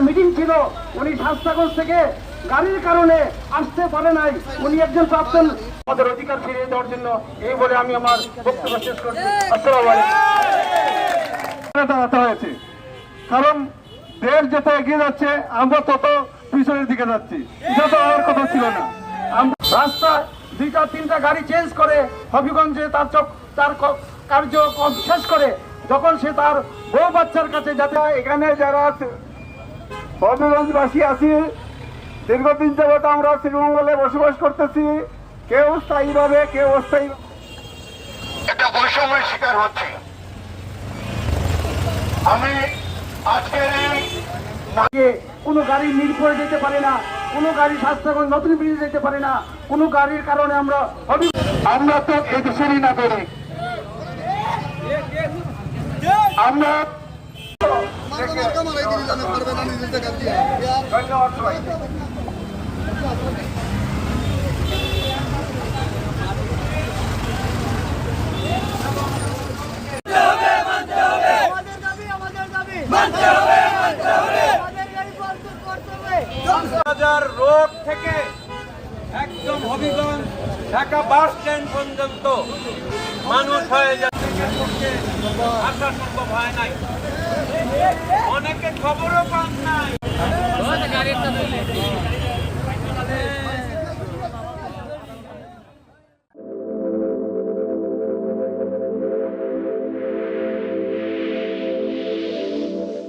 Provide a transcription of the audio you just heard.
Meeting ছিল, উনি শাস্তাগঞ্জ থেকে গাড়ির কারণে আসতে পারে নাই। উনি একজন প্রাক্তন, আমাদের অধিকার ফিরিয়ে দেওয়ার জন্য। এই বলে আমি আমার বক্তব্য শেষ করছি। আসসালামু আলাইকুম। হয়েছে কারণ দেশ যত এগিয়ে যাচ্ছে আমরা তত পিছনের দিকে যাচ্ছি, এটা তো হওয়ার কথা ছিল না। রাস্তায় 2-3টা গাড়ি চেঞ্জ করে হবিগঞ্জে তার কার্য শেষ করে যখন সে তার বউ বাচ্চার কাছে যাতে, এখানে যারা হবিগঞ্জবাসী আছি দীর্ঘদিন যাবত আমরা শ্রীমঙ্গলে বসবাস করতেছি, কেউ স্থায়ীভাবে কেউ অস্থায়ী একটা বৈষম্যের শিকার হচ্ছে। আমি আজকের কোনো গাড়ি মিরপুরে যেতে পারে না, কোনো গাড়ি শাস্তাগঞ্জ নতুন ব্রিজে যেতে পারে না, কোনো গাড়ির কারণে আমরা তো এই দেশেরই নাগরিক। আমরা ধন্যবাদ সবাই। রোড থেকে একদম হবিগঞ্জ ঢাকা বাস স্ট্যান্ড পর্যন্ত মানুষ হয়ে যাচ্ছে, আসা সম্ভব হয় নাই, অনেকে খবরও পান নাই।